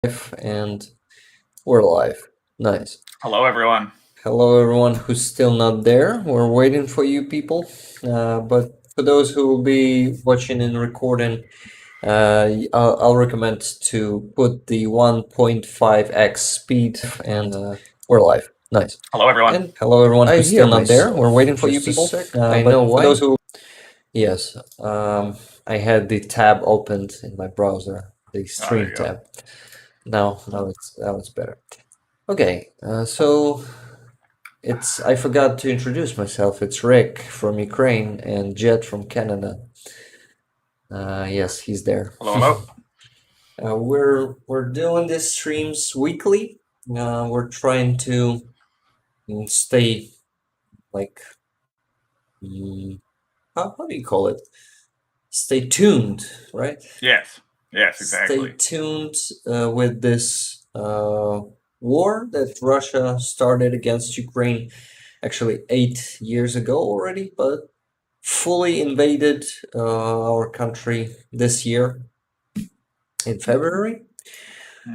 And we're live. Nice. Hello, everyone. Hello, everyone who's still not there. We're waiting for you people. But for those who will be watching and recording, I'll recommend to put the 1.5x speed and we're live. Nice. Hello, everyone. And hello, everyone who's still not there. We're waiting for you people. I But know for why. those who, yes, I had the tab opened in my browser, the there stream you go. tab. Now it's better. Okay, so I forgot to introduce myself. It's Rick from Ukraine and Jet from Canada. Yes, he's there. Hello. We're doing these streams weekly. We're trying to stay like how do you call it? Stay tuned, right? Yes, Stay exactly. tuned with this war that Russia started against Ukraine actually 8 years ago already, but fully invaded our country this year in February.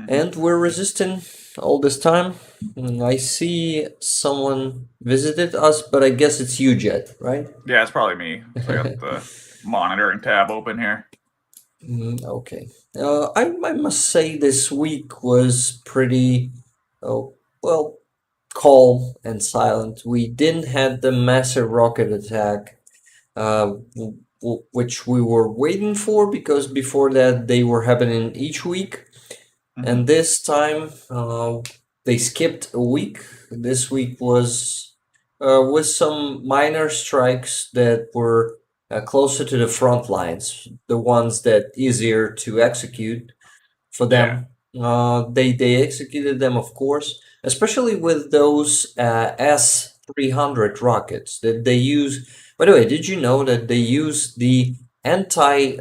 And we're resisting all this time. I see someone visited us, but I guess it's you, Jet, right? Yeah, it's probably me. So I got the monitoring tab open here. Okay. I must say this week was pretty, well, calm and silent. We didn't have the massive rocket attack, which we were waiting for because before that they were happening each week. And this time they skipped a week. This week was with some minor strikes that were closer to the front lines, the ones that easier to execute for them. They executed them, of course, especially with those S-300 rockets that they use. By the way, did you know that they use the anti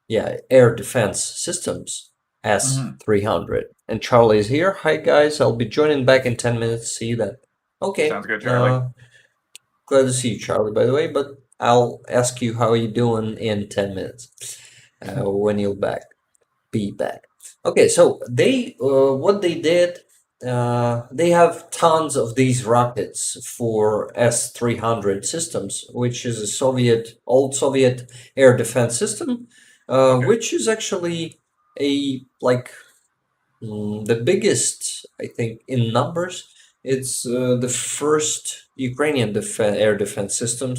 air defense systems S-300? And Charlie is here. Hi guys, I'll be joining back in 10 minutes. See you then. Okay. Sounds good, Charlie. Glad to see you, Charlie, by the way, but I'll ask you how you doing in 10 minutes when you'll be back. Okay, so they what they did, they have tons of these rockets for S-300 systems, which is a old Soviet air defense system, which is actually the biggest, I think, in numbers. It's the first Ukrainian air defense system.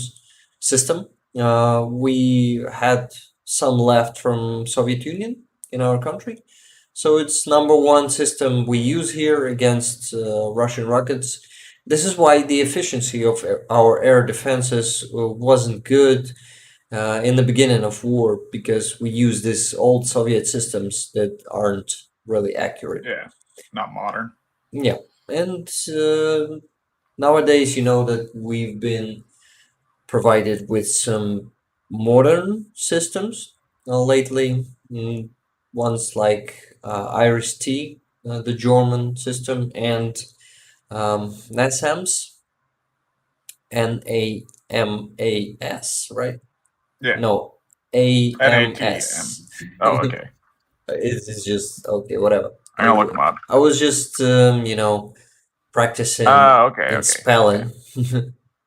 We had some left from Soviet Union in our country, so it's number one system we use here against Russian rockets. This is why the efficiency of our air defenses wasn't good in the beginning of war, because we use these old Soviet systems that aren't really accurate. Yeah, not modern. Yeah, and nowadays, you know that we've been provided with some modern systems lately. Ones like Iris-T, the German system, and NASAMS, NAMAS, right? Yeah. No, AMS. Oh, okay. It's just okay, whatever. I'm gonna look them up. I was just practicing Okay. spelling.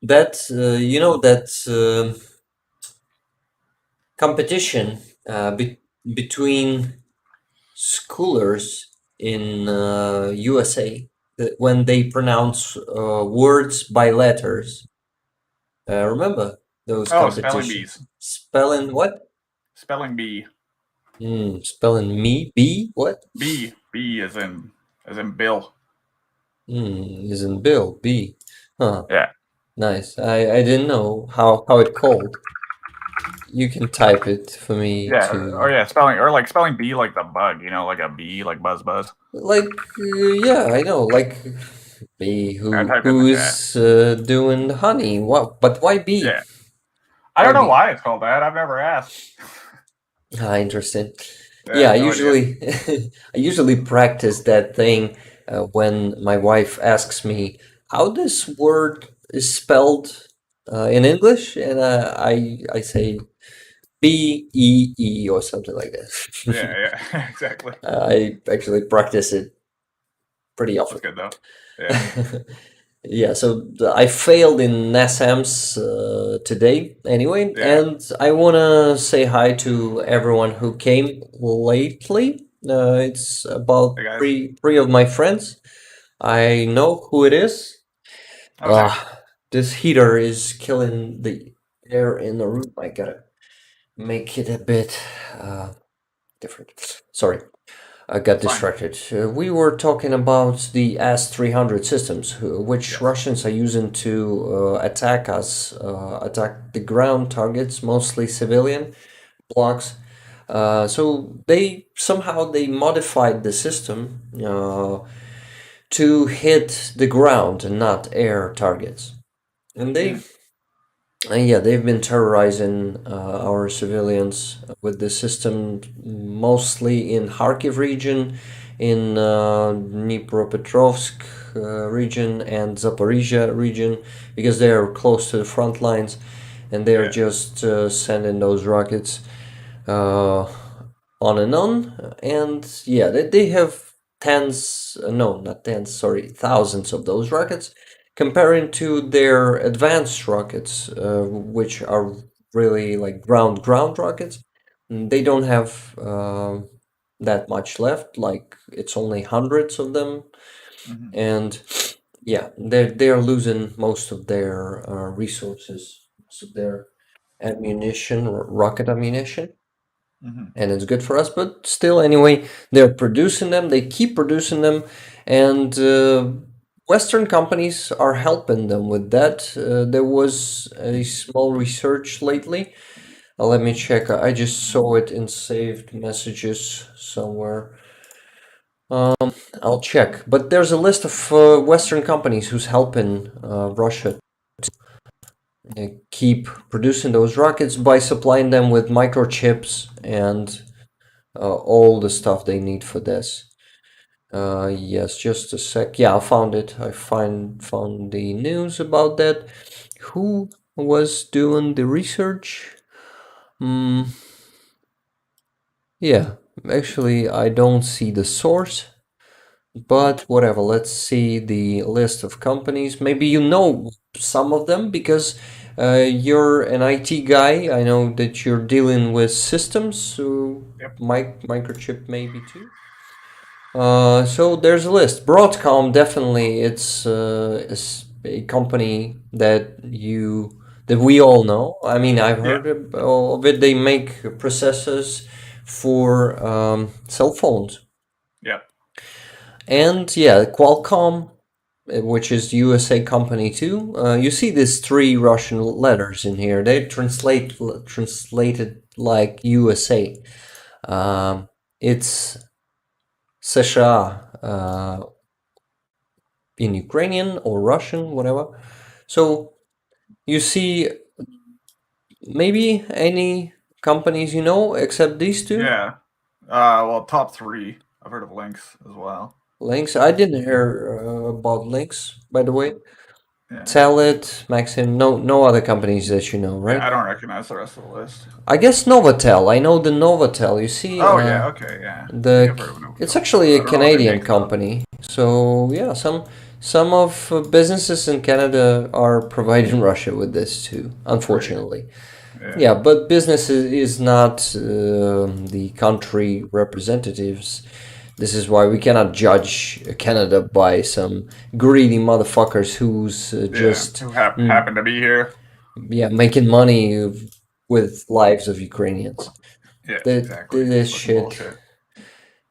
That competition between schoolers in USA, that when they pronounce words by letters. Remember those Spelling competitions? bees. Spelling what? Spelling bee. Spelling me B what? B as in Bill. Is in Bill B. Huh. Yeah. Nice. I didn't know how it called. You can type it for me spelling bee like the bug, like a bee, like buzz. Like yeah, I know, like bee who is doing honey. What? But why bee? Yeah. I don't know why it's called that. I've never asked. Interesting. Yeah, I usually practice that thing when my wife asks me how this word is spelled in English, and I say BEE or something like that. Yeah, yeah, exactly. I actually practice it pretty That's often. good though. Yeah, Yeah, so I failed in NASAMS today anyway, yeah. and I want to say hi to everyone who came lately. It's about Hey guys. three of my friends. I know who it is. Oh, nice. This heater is killing the air in the room. I gotta make it a bit uh, different. Sorry. I got It's fine. distracted. We were talking about the S-300 systems, which Yes. Russians are using to attack us, attack the ground targets, mostly civilian blocks. So they modified the system to hit the ground and not air targets. And Hmm. yeah, they've been terrorizing our civilians with the system, mostly in Kharkiv region, in Dnipropetrovsk region, and Zaporizhia region, because they are close to the front lines, and they are Yeah. just sending those rockets uh, on and on. And yeah, they have tens, no, not tens, sorry, thousands of those rockets, comparing to their advanced rockets, which are really like ground rockets. They don't have that much left, like it's only hundreds of them. Hmm. And yeah, they're losing most of their resources, most of their ammunition, rocket ammunition, Hmm. and it's good for us. But still, anyway, they're producing them. They keep producing them, and Western companies are helping them with that. There was a small research lately. Let me check. I just saw it in saved messages somewhere. I'll check. But there's a list of Western companies who's helping Russia keep producing those rockets by supplying them with microchips and all the stuff they need for this. Yes, just a sec. Yeah, I found it. I found the news about that. Who was doing the research? Mm, yeah, actually, I don't see the source, but whatever. Let's see the list of companies. Maybe you know some of them because you're an IT guy. I know that you're dealing with systems, so Yep. microchip maybe too. So there's a list. Broadcom definitely is a company that we all know. I mean, I've Yeah. heard of it. They make processors for cell phones, Yep. and yeah, Qualcomm, which is USA company too. You see these three Russian letters in here. They translated like USA. It's США. In Ukrainian or Russian, whatever. So you see, maybe any companies you know except these two Yeah. Well, top three. I've heard of Lynx as well. links. I didn't hear about links, by the way. Yeah. Tell it, Maxim. No other companies that you know, Yeah, right? I don't recognize the rest of the list. I guess Novatel. I know the Novatel. You see, Oh yeah, okay, yeah. I think the I've heard of it's Novotel, actually but a I don't know if they Canadian make them. company. So yeah, some of businesses in Canada are providing Russia with this too, Great. unfortunately. Yeah. Yeah, but business is not the country representatives. This is why we cannot judge Canada by some greedy motherfuckers who's Yeah. just Who mm, happen to be here? yeah making money with lives of Ukrainians. Yeah, exactly. This Fucking shit, bullshit.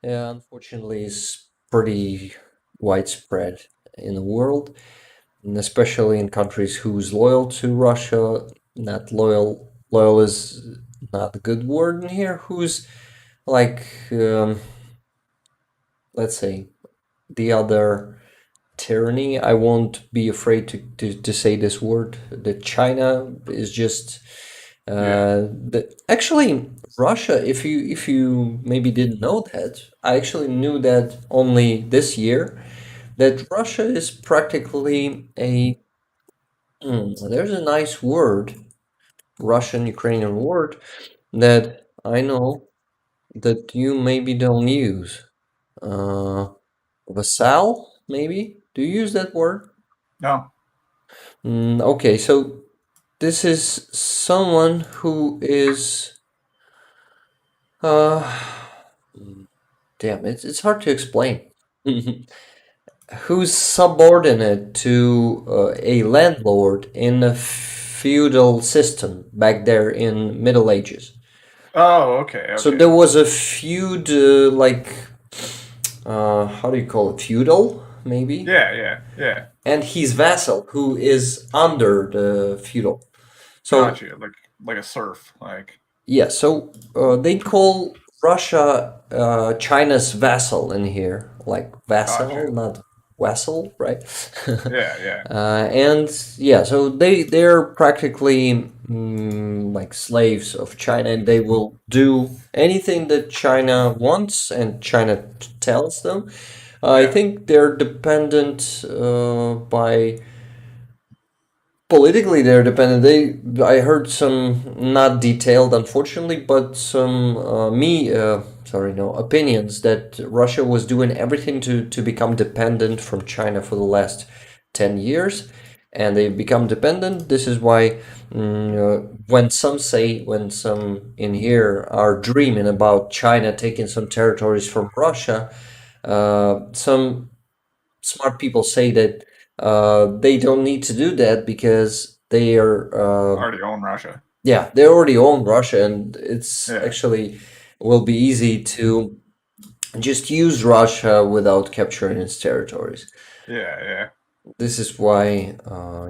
yeah, unfortunately, is pretty widespread in the world, and especially in countries who's loyal to Russia. Not loyal. Loyal is not a good word in here. Who's like, let's say, the other tyranny. I won't be afraid to say this word. That China is just Yeah. actually Russia. If you maybe didn't know that, I actually knew that only this year. That Russia is practically a there's a nice word, Russian Ukrainian word. that I know that you maybe don't use. Uh, Vassal, maybe? Do you use that word? No. Okay, so this is someone who is uh damn, it's hard to explain. Who's subordinate to a landlord in a feudal system back there in Middle Ages. Oh, okay, So okay. there was a feud, like, how do you call it? Feudal, maybe? Yeah, yeah, yeah. And his vassal, who is under the feudal. So Gotcha. Like a serf. Like yeah, so they call Russia China's vassal in here, like vassal, gotcha. not vassal, right? Yeah, yeah, And yeah, so they're practically like slaves of China, and they will do anything that China wants and China tells them. I yeah. think they're dependent by politically they're dependent. I heard some not detailed, unfortunately, but some sorry, no, opinions that Russia was doing everything to become dependent from China for the last 10 years, and they've become dependent. This is why when some in here are dreaming about China taking some territories from Russia, some smart people say that they don't need to do that because they are Already own Russia. yeah, they already own Russia, and it's Yeah, actually will be easy to just use Russia without capturing its territories. yeah, yeah, This is why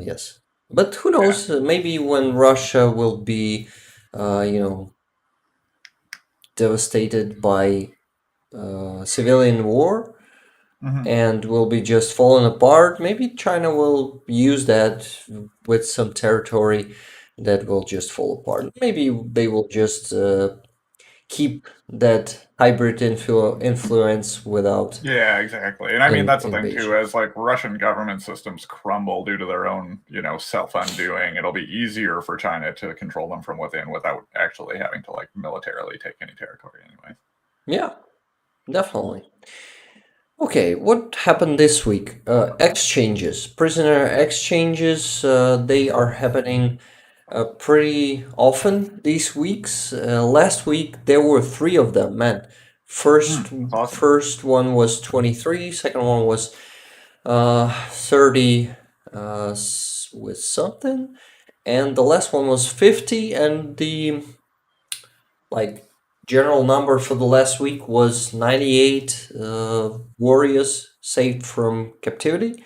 yes, but who yeah. knows, maybe when Russia will be you know devastated by civilian war Hmm. and will be just falling apart. Maybe China will use that with some territory that will just fall apart. Maybe they will just keep that hybrid influence without Yeah, exactly. And I mean that's the thing too, invasion. as like Russian government systems crumble due to their own, self-undoing, it'll be easier for China to control them from within without actually having to like militarily take any territory anyway. Yeah, definitely. Okay, what happened this week? Exchanges, prisoner exchanges, they are happening pretty often these weeks. Last week there were three of them, man. First, That's awesome. first one was 23, second one was 30 with something, and the last one was 50, and the like general number for the last week was 98 warriors saved from captivity.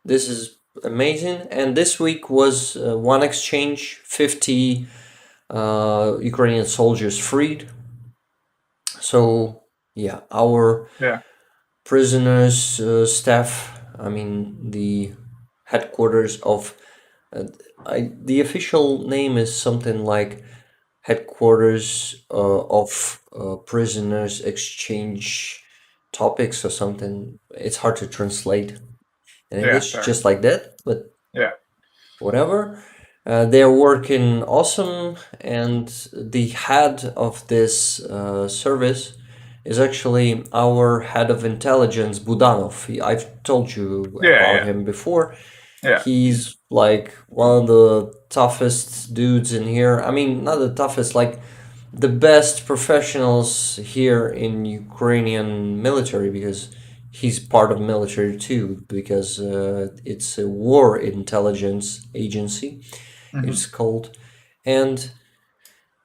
This is amazing. And this week was one exchange, 50 Ukrainian soldiers freed. So yeah, our Yeah. prisoners staff, I mean the headquarters of the official name is something like headquarters of prisoners exchange topics or something. It's hard to translate in Yeah, English fair. just like that, but Yeah. whatever. They're working awesome, and the head of this service is actually our head of intelligence, Budanov. I've told you Yeah, about yeah. him before. Yeah. He's like one of the toughest dudes in here. I mean, not the toughest, like the best professionals here in Ukrainian military because he's part of military too because it's a war intelligence agency Hmm. it's called. And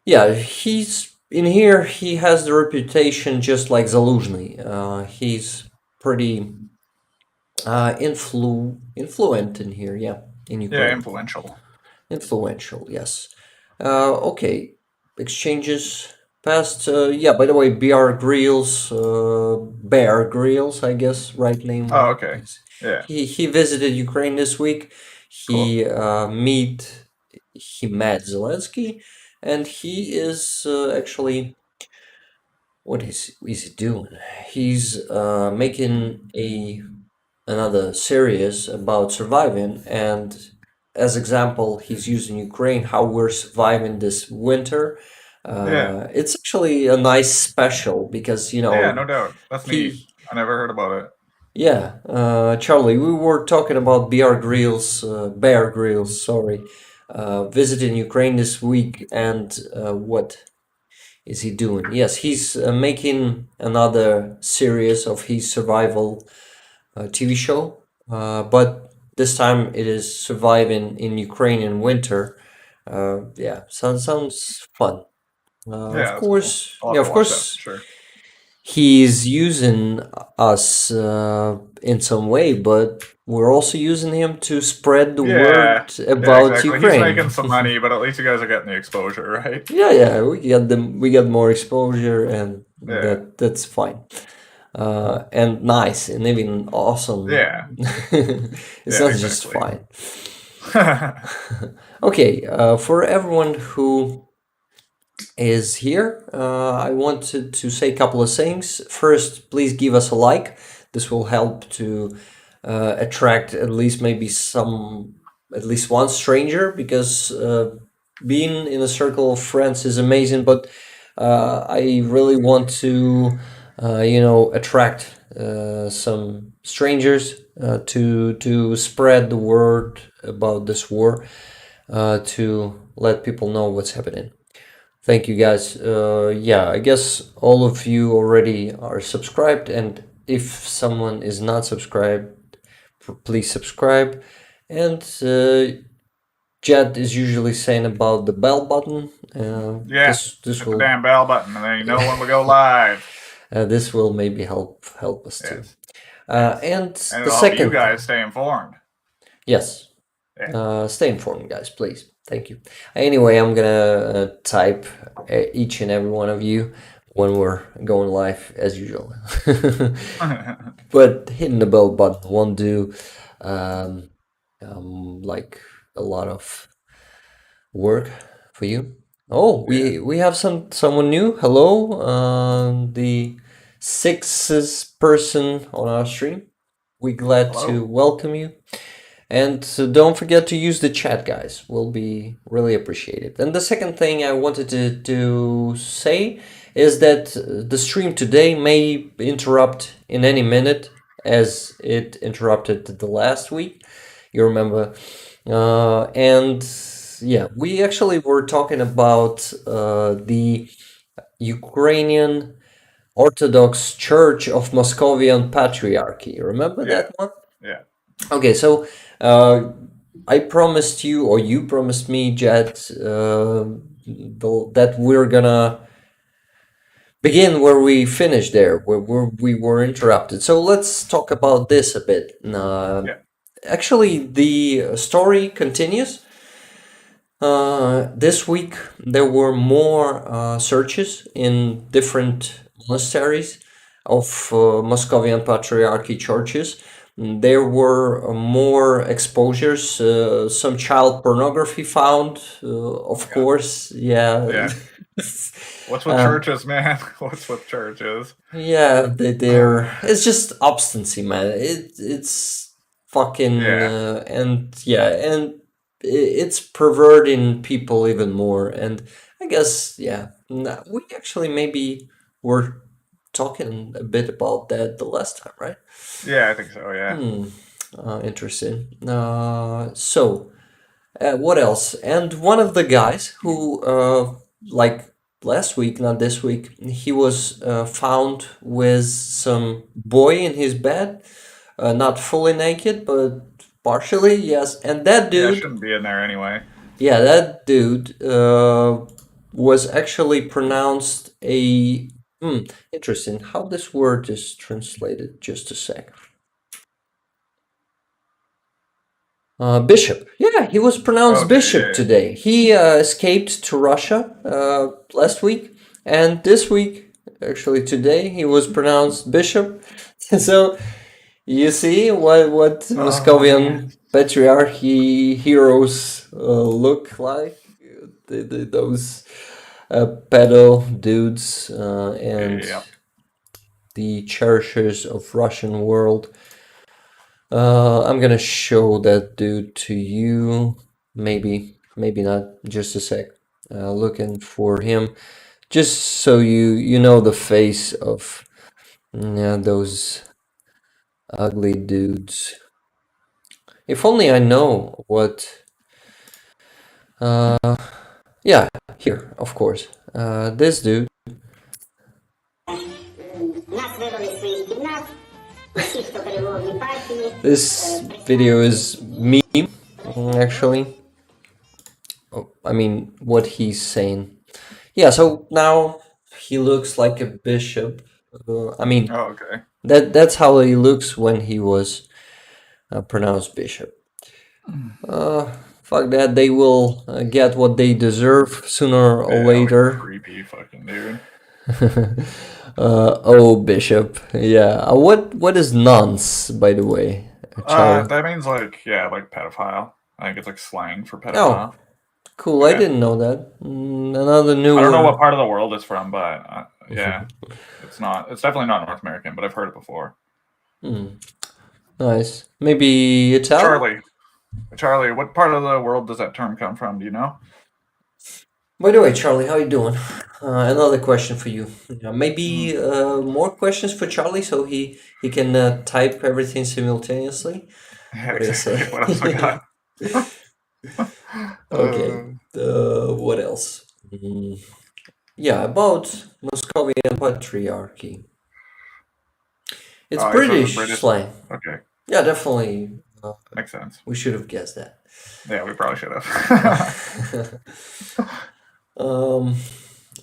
yeah, he's in here, he has the reputation just like Zaluzhny. He's pretty influent in here, yeah, in Yeah, Ukraine. influential. Influential, yes. Okay, exchanges past. Yeah, by the way, Bear Grylls, I guess, right Oh, name. okay. Is, Yeah. he visited Ukraine this week. Cool. He met Zelensky, and he is actually what is he doing? He's making a another series about surviving, and as example he's using Ukraine, how we're surviving this winter. Yeah. It's actually a nice special because, Yeah, no doubt. That's neat. he, I never heard about it. yeah, Charlie, we were talking about Bear Grylls, sorry, visiting Ukraine this week, and what is he doing? Yes, he's making another series of his survival TV show, but this time it is surviving in Ukrainian winter. Yeah, sounds fun. Yeah, that's cool. I'll have Yeah, to of watch that for course, sure. he's using us in some way, but we're also using him to spread the Yeah. word Yeah, about exactly. He's Ukraine. making some money, but at least you guys are getting the exposure, right? Yeah, we get more exposure, and Yeah. that's fine. And nice and even awesome. Yeah. It's Yeah, not just exactly. fine. Okay, for everyone who is here, I wanted to say a couple of things. First, please give us a like. This will help to attract at least at least one stranger, because being in a circle of friends is amazing, but I really want to, attract some strangers to spread the word about this war, to let people know what's happening. Thank you guys. Yeah, I guess all of you already are subscribed, and if someone is not subscribed, please subscribe. And Jed is usually saying about the bell button. Yeah. This Hit the will damn bell button and then you know when we go live. this will maybe help us too. Yes. Yes. And And the it'll help you second guys thing, stay informed. yes, Yeah. stay informed, guys, please. Thank you. Anyway, I'm gonna type each and every one of you when we're going live as usual. But hitting the bell button won't do um, like a lot of work for you. Oh, Yeah. we have someone new. Hello, the sixth person on our stream. We're glad to Hello. welcome you. And don't forget to use the chat, guys. Will be really appreciated. And the second thing I wanted to say is that the stream today may interrupt in any minute, as it interrupted the last week. You remember? And yeah, we actually were talking about the Ukrainian Orthodox Church of Moscovian Patriarchy. Remember Yeah. that one? Yeah. Okay, so uh, I promised you, or you promised me, Jed, that we're gonna begin where we finished there, where we were interrupted. So let's talk about this a bit. Yeah. Actually, the story continues. This week there were more searches in different monasteries of Moscovian Patriarchy churches. There were more exposures, some child pornography found, Oh my of god. course. Yeah. Yeah. What's with um, churches, man? What's with churches? yeah, they're it's just obstinacy, man. It's fucking Yeah. and yeah, and it's perverting people even more. And I guess yeah, we actually maybe were talking a bit about that the last time, right? Yeah, I think so, yeah. Hmm. Interesting. So what else? And one of the guys who, like last week, not this week, he was found with some boy in his bed, not fully naked, but partially, yes. And that Yeah, I dude, shouldn't be in there anyway. yeah, that dude was actually pronounced a. Interesting how this word is translated. Just a sec. Bishop. Yeah, he was pronounced Okay, bishop yeah, yeah. today. He escaped to Russia last week, and this week, actually today, he was pronounced bishop. So you see what Oh man. Moscovian patriarchy heroes look like. Those pedo dudes and Yeah. the cherishers of Russian world. I'm gonna show that dude to you. Maybe, maybe not. Just a sec. looking for him, just so you know the face of those ugly dudes. If only I know what. Uh, yeah, here, of course. This dude. This video is meme, actually. Oh, I mean, what he's saying. Yeah, so now he looks like a bishop. I mean, Oh, okay. that's how he looks when he was pronounced bishop. Fuck that, they will get what they deserve sooner or Yeah, like later. creepy fucking dude. Oh, bishop. Yeah. What is nonce, by the way, Charlie? That means like yeah, like pedophile. I think it's like slang for Oh, pedophile. cool. I Yeah. didn't know that. Another new I don't know what word. part of the world it's from, but yeah, it's not. It's definitely not North American, but I've heard it before. Hmm. Nice. Maybe Italian? Charlie, Charlie, what part of the world does that term come from? Do you know? By the way, Charlie, how you doing? Another question for you. Mm. Maybe more questions for Charlie so he can type everything simultaneously. Yeah, What do you exactly. say? What else we got? Okay. What else? Mm, yeah, about Moscovian patriarchy. It's He says it's British British. slang. Okay, Yeah, definitely. makes sense. We should have guessed that. Yeah, we probably should have. um,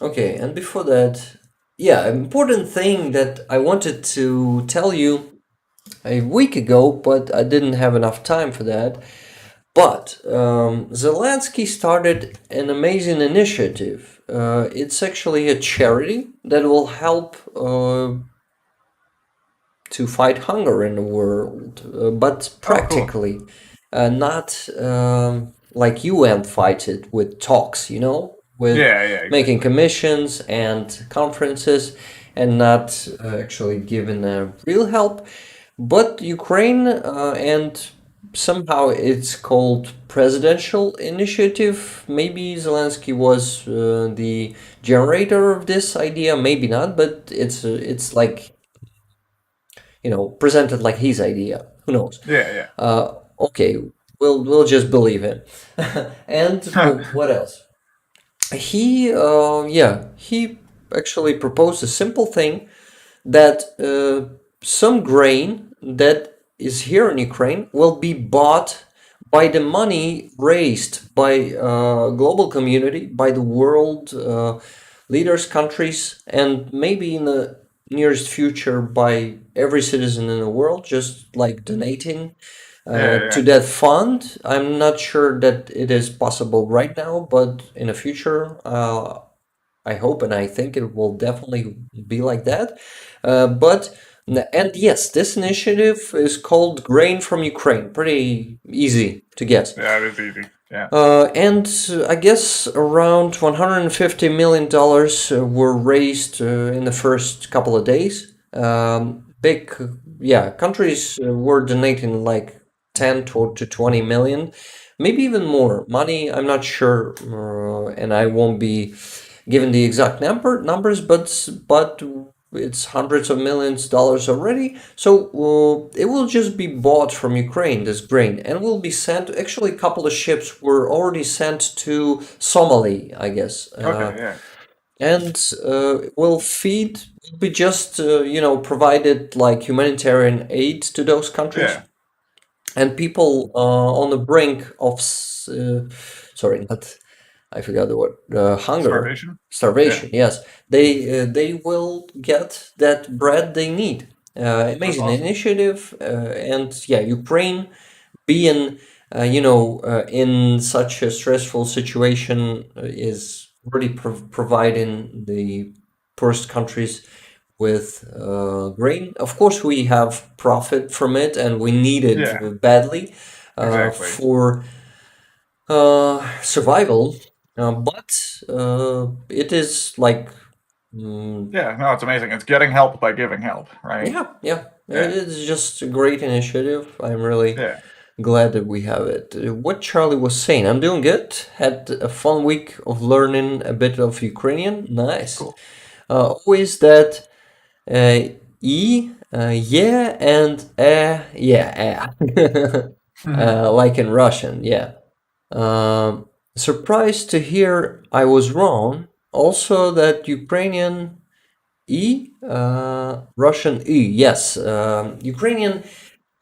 okay, and before that, yeah, important thing that I wanted to tell you a week ago, but I didn't have enough time for that. But Zelensky started an amazing initiative. It's actually a charity that will help to fight hunger in the world, but Oh, cool. practically, not like UN fight it with talks, with Yeah, yeah, making exactly. commissions and conferences and not actually giving real help. But Ukraine, and somehow it's called presidential initiative. Maybe Zelensky was the generator of this idea, maybe not, but it's like presented like his idea. Who knows? Yeah, Okay, we'll just believe him. And yeah. what else? He actually proposed a simple thing that some grain that is here in Ukraine will be bought by the money raised by global community, by the world leaders, countries, and maybe in the nearest future by every citizen in the world, just like donating Yeah, to yeah. that fund. I'm not sure that it is possible right now, but in the future, I hope and I think it will definitely be like that. But and yes, this initiative is called Grain from Ukraine. Pretty easy to guess. Yeah, it is easy. Yeah. And I guess around $150 million were raised in the first couple of days. Big, yeah, countries were donating like 10 to 20 million, maybe even more money. I'm not sure, and I won't be given the exact numbers, but it's hundreds of millions of dollars already. So it will just be bought from Ukraine, this grain, and will be sent. Actually, a couple of ships were already sent to Somali, I guess, Okay, yeah. and will feed. Will be just provided like humanitarian aid to those countries Yeah. and people on the brink of sorry, not I forgot the word. Hunger, Starvation? Yeah. starvation. Yes, they will get that bread they need. That's Amazing awesome. initiative, and yeah, Ukraine being in such a stressful situation is really providing the poorest countries with grain. Of course, we have profit from it, and we need Yeah, it badly exactly. for survival, but it is like, mm, Yeah, no, it's amazing. It's getting help by giving help, right? yeah, yeah, it Yeah. is just a great initiative. I'm really Yeah. Glad that we have it. What Charlie was saying, I'm doing good. Had a fun week of learning a bit of Ukrainian. Nice. Cool. Always that yeah, and yeah, like in Russian, yeah. Surprised to hear I was wrong. Also, that Ukrainian Russian yes. Ukrainian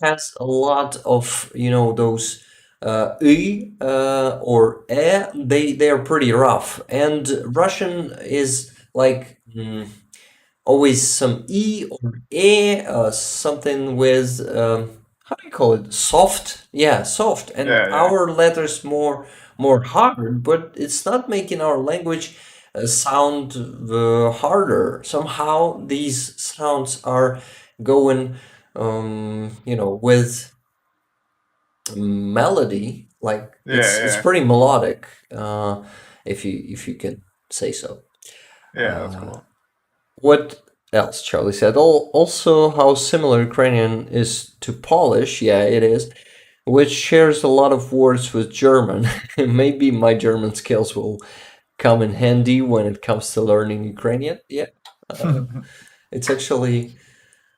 has a lot of those or they are pretty rough, and Russian is like always some or something with how do you call it, soft, yeah, soft, and Yeah, yeah, our letters more hard, but it's not making our language sound harder. Somehow these sounds are going with melody, like yeah, it's yeah, pretty melodic, if you can say so. yeah. That's cool. What else Charlie said? Also, how similar Ukrainian is to Polish. Yeah, it is, which shares a lot of words with German. Maybe my German skills will come in handy when it comes to learning Ukrainian. Yeah, it's actually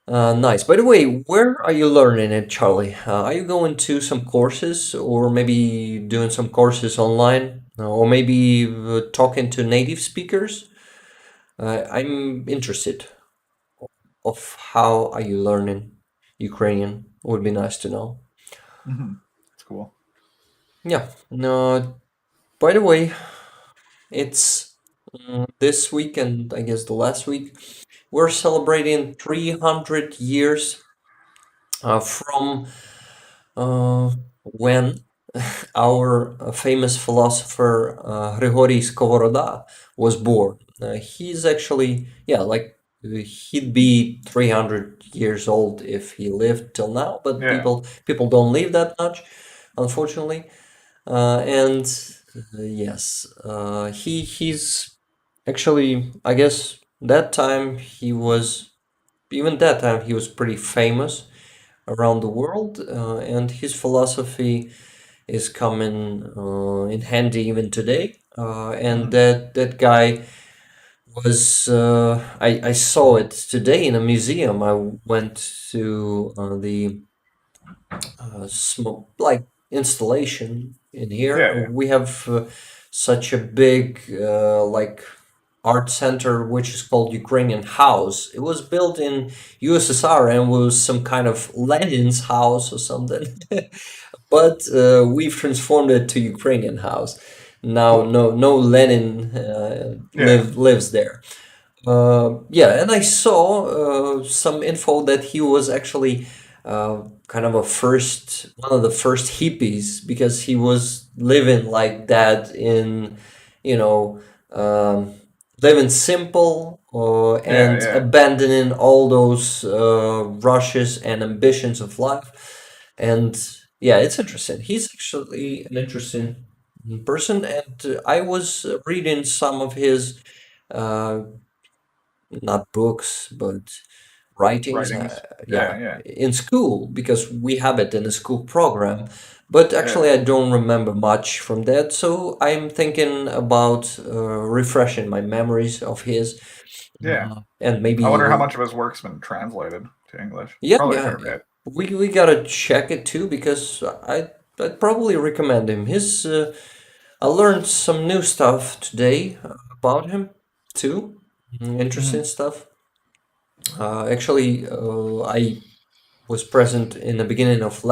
nice. By the way, where are you learning it, Charlie? Are you going to some courses, or maybe doing some courses online, or maybe talking to native speakers? I'm interested of how are you learning Ukrainian. Would be nice to know. It's cool. Yeah. No. By the way, it's this weekend. I guess the last week we're celebrating 300 years from when our famous philosopher Grigory Skovoroda was born. He's actually, yeah, like he'd be 300 years old if he lived till now, but Yeah, people don't live that much, unfortunately. And yes, he's actually, I guess that time he was, even that time he was pretty famous around the world, and his philosophy is coming in handy even today. And that guy was I saw it today in a museum. I went to the like installation in here. yeah, yeah, We have such a big like art center which is called Ukrainian House. It was built in USSR and was some kind of Lenin's house or something. But we've transformed it to Ukrainian House. Now cool. no Lenin Yeah, lives there. Yeah, and I saw some info that he was actually kind of one of the first hippies, because he was living like that in, you know, um, living simple yeah, and yeah, abandoning all those rushes and ambitions of life. And yeah, it's interesting. He's actually an interesting person, and I was reading some of his. Uh, Not books, but writings, writings. yeah, Yeah, yeah, in school, because we have it in a school program. But yeah, actually, I don't remember much from that. So I'm thinking about refreshing my memories of his, yeah. and I maybe, wonder how much of his work's been translated to English. yeah, Probably a yeah, fair bit. we gotta check it too, because I'd probably recommend him. I learned some new stuff today about him too. Interesting Hmm. stuff. Actually, I was present in the beginning of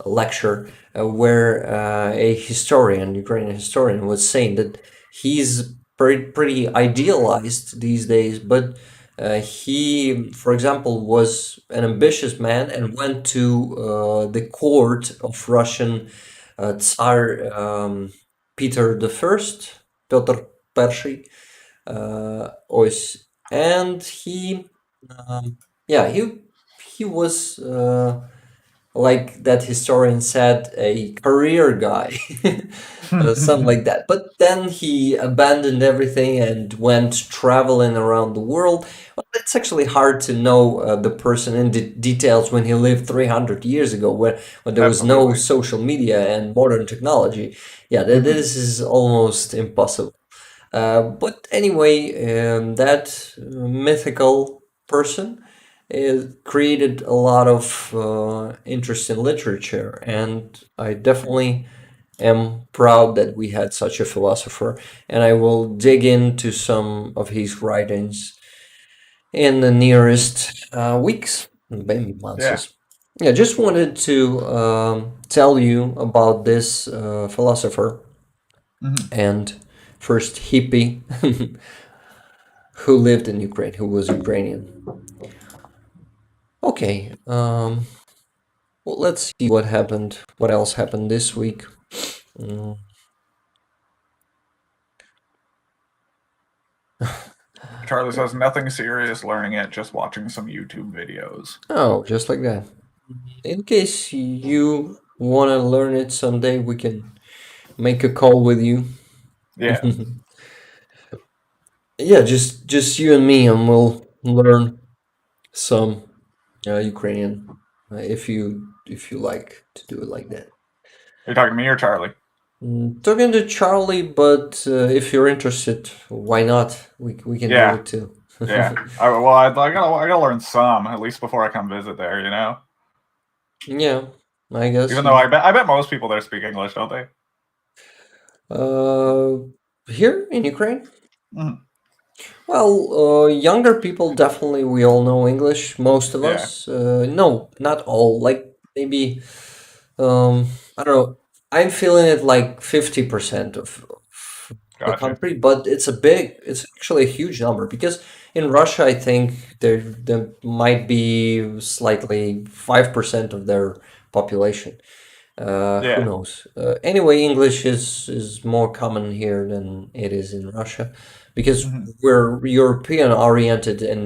a lecture where a historian, Ukrainian historian, was saying that he's pretty idealized these days, but he, for example, was an ambitious man and went to the court of Russian Tsar Peter the First, Piotr I, ось. And he, um, yeah, he was. like that historian said, a career guy, something like that. But then he abandoned everything and went traveling around the world. Well, it's actually hard to know the person in details when he lived 300 years ago, when there was no Absolutely. social media and modern technology. Yeah, Hmm. this is almost impossible. But anyway, that mythical person created a lot of interest in literature, and I definitely am proud that we had such a philosopher. And I will dig into some of his writings in the nearest weeks, maybe Yeah. months. Yeah, just wanted to tell you about this philosopher Hmm. and first hippie who lived in Ukraine, who was Ukrainian. Okay, well, let's see what happened. What else happened this week? Mm. Charlie says nothing serious learning it, just watching some YouTube videos. Oh, just like that. In case you want to learn it someday, we can make a call with you. Yeah. Yeah, just you and me, and we'll learn some Ukrainian if you like to do it like that. Are you talking to me or Charlie? Talking to Charlie, but if you're interested, why not? We can do Yeah. it too. Yeah. I gotta learn some at least before I come visit there. Yeah, I guess Even though you. I bet most people there speak English, don't they? Uh, Here in Ukraine? Mhm. Well, younger people definitely we all know English. Most of Yeah. us. No, not all. Like maybe I don't know. I'm feeling it like 50% of the Gotcha. country, but it's actually a huge number because in Russia, I think there might be slightly 5% of their population. Who Yeah. knows? Anyway, English is more common here than it is in Russia because Hmm. we're European oriented, and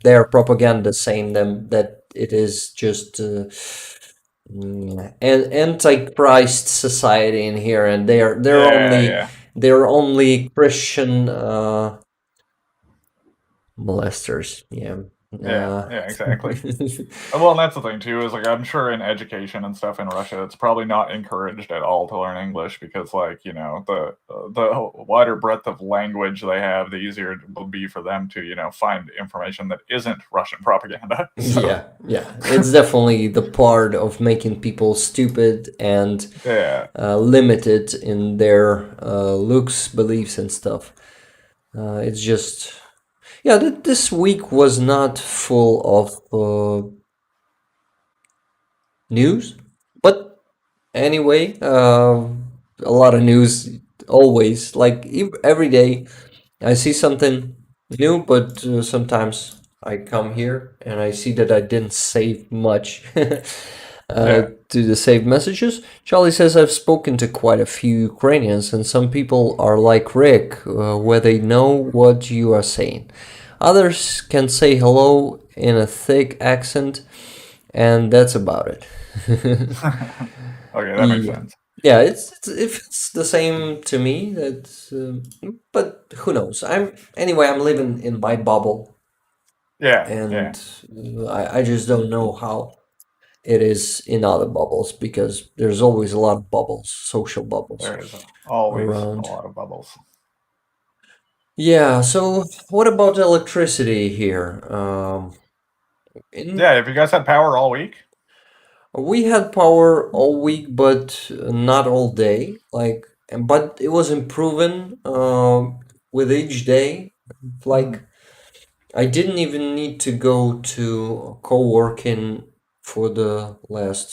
their propaganda saying them that it is just an antichrist society in here, and Yeah. Yeah. they're only Christian molesters. Yeah. Yeah. Uh, Yeah. Exactly. Well, and that's the thing too, is like I'm sure in education and stuff in Russia, it's probably not encouraged at all to learn English because, like, the wider breadth of language they have, the easier it will be for them to find information that isn't Russian propaganda. So Yeah, yeah. It's definitely the part of making people stupid and yeah, limited in their looks, beliefs, and stuff. It's just, yeah, this week was not full of news, but anyway, a lot of news always. Like every day, I see something new, but sometimes I come here and I see that I didn't save much yeah, to the saved messages. Charlie says I've spoken to quite a few Ukrainians, and some people are like Rick, where they know what you are saying. Others can say hello in a thick accent, and that's about it. okay, that makes Yeah, sense. yeah. If it's the same to me, but who knows? I'm living in my bubble, Yeah, yeah. and I just don't know how it is in other bubbles because there's always a lot of bubbles, social bubbles There is always a around. lot of bubbles. Yeah. So what about electricity here? In Yeah, if you guys had power all week. We had power all week, but not all day. But it was improving with each day. Like, Hmm. I didn't even need to go to co-working for the last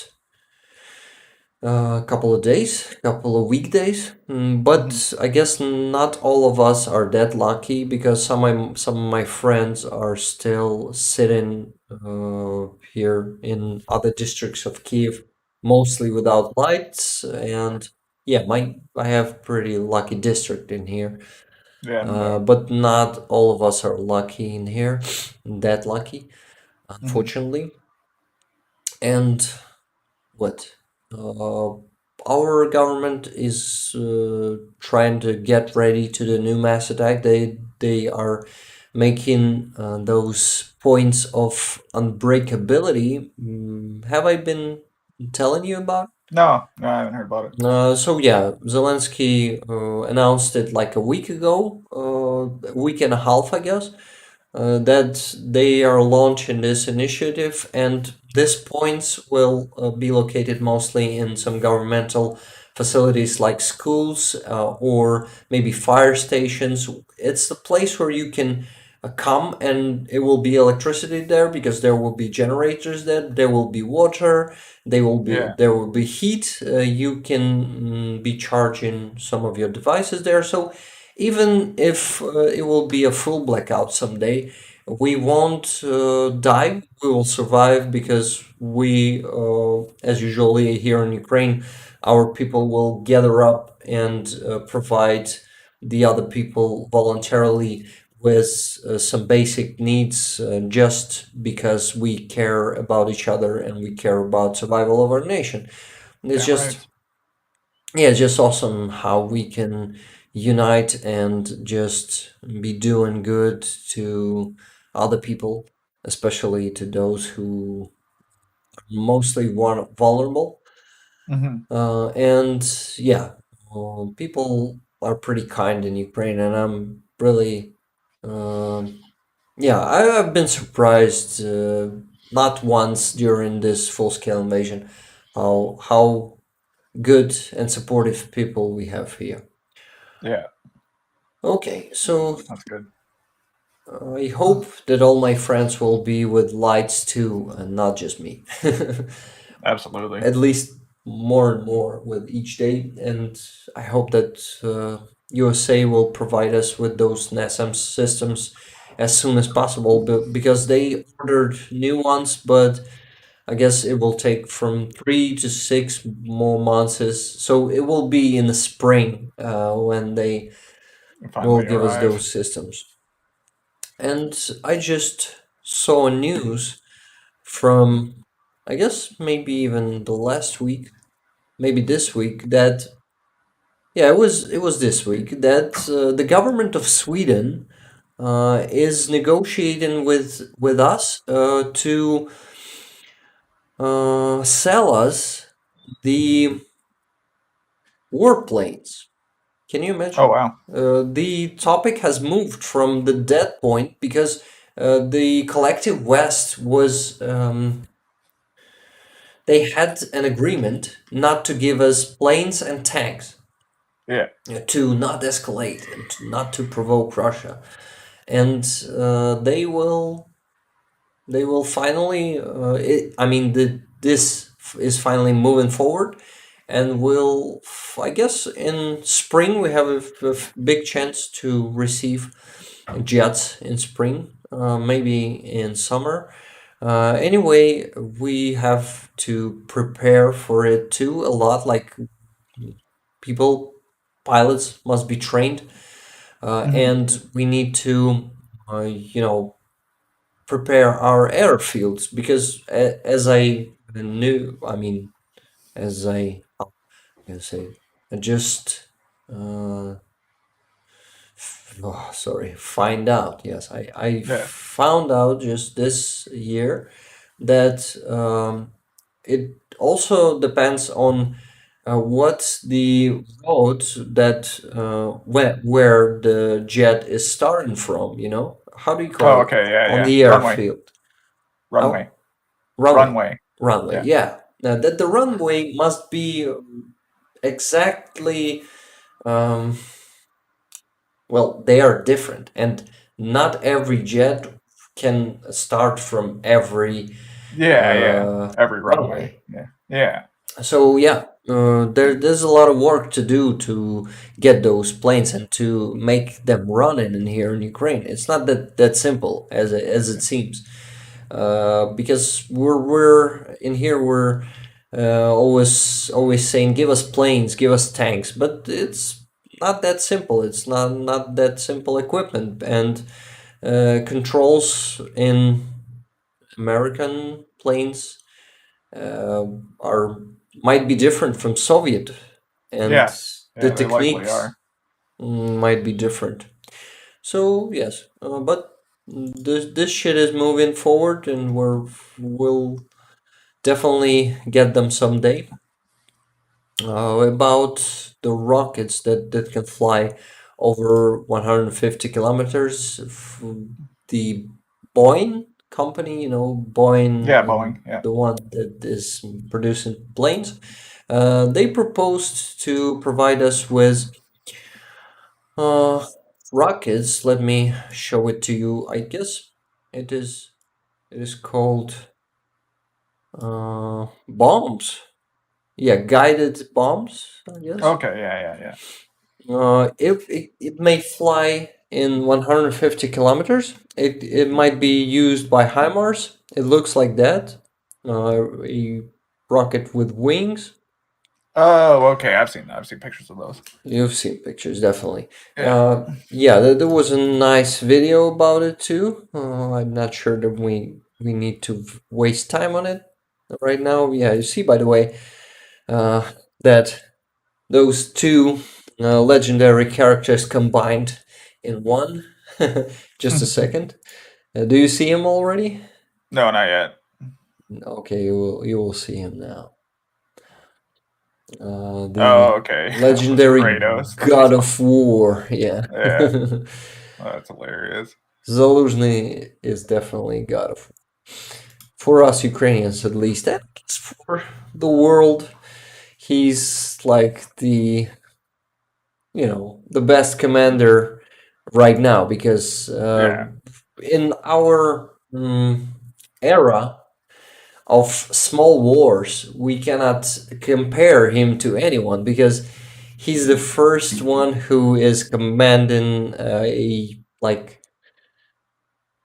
couple of days, couple of weekdays. Hmm. But I guess not all of us are that lucky because some of my friends are still sitting here in other districts of Kiev, mostly without lights. And yeah, my I have pretty lucky district in here. Yeah, no doubt. But not all of us are lucky in here, that lucky, Hmm. unfortunately. And what? Uh, our government is trying to get ready to the new mass attack. They are making those points of unbreakability. Have I been telling you about? No, no, I haven't heard about it. So yeah, Zelensky announced it like a week ago, a week and a half, I guess, that they are launching this initiative, and these points will be located mostly in some governmental facilities like schools or maybe fire stations. It's the place where you can come, and it will be electricity there because there will be generators there. There will be water. Yeah, There will be heat. You can be charging some of your devices there. So even if it will be a full blackout someday, we won't die. We will survive because we, as usually here in Ukraine, our people will gather up and provide the other people voluntarily with some basic needs just because we care about each other and we care about survival of our nation. It's damn just right. yeah, it's just awesome how we can unite and just be doing good to other people, especially to those who are mostly vulnerable. Hmm. And yeah, people are pretty kind in Ukraine, and I'm really, um, yeah, I've been surprised not once during this full-scale invasion how good and supportive people we have here. Yeah, Okay, so that's good. I hope that all my friends will be with lights too, and not just me. Absolutely. At least more and more with each day, and I hope that USA will provide us with those NASAM systems as soon as possible, because they ordered new ones, but I guess it will take from 3 to 6 more months. So it will be in the spring when they will Finally give us arrive. those systems. And I just saw a news from, I guess maybe even the last week, maybe this week, that yeah, it was this week that the government of Sweden is negotiating with us to sell us the warplanes. Can you Oh imagine? wow. The topic has moved from the dead point because the collective West was they had an agreement not to give us planes and tanks, Yeah. to not escalate and not to provoke Russia, and they will finally. I mean, this is finally moving forward, and I guess in spring we have a big chance to receive jets in spring, maybe in summer. Anyway, we have to prepare for it too a lot. Like people, pilots must be trained, Hmm. and we need to, prepare our airfields because as I knew, I mean, as I, how can I say, I just, uh, oh, sorry, find out. Yes, I Yeah. found out just this year that it also depends on what's the road that where the jet is starting from. How do you call Oh, it okay. Yeah, on yeah. the Runway. airfield? How Runway. runway, Runway. runway. Yeah. Yeah, that the runway must be exactly. Um, well, they are different, and not every jet can start from every Yeah, yeah. Every runway. runway. Yeah. Yeah. So yeah, there's a lot of work to do to get those planes and to make them run in here in Ukraine. It's not that simple as it seems, because we're in here we're always saying give us planes, give us tanks, but it's not that simple. It's not that simple equipment, and controls in American planes uh, are might be different from Soviet, and Yeah, the yeah, they likely techniques are. might be different. So yes, but this shit is moving forward, and we'll definitely get them someday. About the rockets that can fly over 150 kilometers, the Boeing company, Boeing, Yeah, Boeing. Yeah. the one that is producing planes, they proposed to provide us with uh, rockets. Let me show it to you. I guess it is it is called bombs. Yeah, guided bombs, I guess. Okay. Yeah, yeah, yeah. It may fly in 150 kilometers. It might be used by HIMARS. It looks like that. A rocket with wings. Oh, okay. I've seen pictures of those. You've seen pictures, definitely. Yeah. Yeah, there was a nice video about it too. I'm not sure that we need to waste time on it right now. Yeah, you see, by the way, uh, that those two legendary characters combined in one. Just a second. Do you see him already? No, not yet. Okay, you will see him now. The Oh, okay. legendary Kratos, the God face off. of War. Yeah. Yeah, that's hilarious. Zaluzhny is definitely God of War. For us Ukrainians, at least, and for the world, he's like the best commander right now because Yeah, in our era of small wars, we cannot compare him to anyone because he's the first one who is commanding a like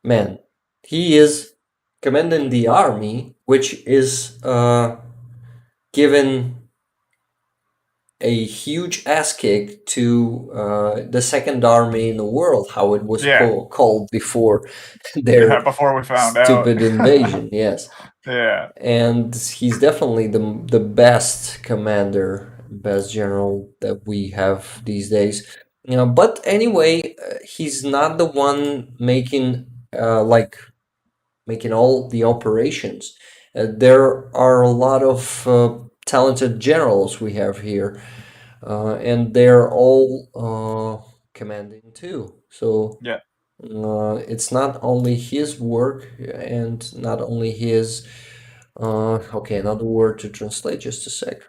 man. He is commanding the army, which is given a huge ass kick to the second army in the world, how it was yeah, called before yeah. their Before we found out. stupid invasion. Yes, Yeah, and he's definitely the best commander, best general that we have these days. But anyway, he's not the one making all the operations. There are a lot of talented generals we have here, and they're all commanding too. So yeah. it's not only his work and not only his. Okay, another word to translate. Just a sec.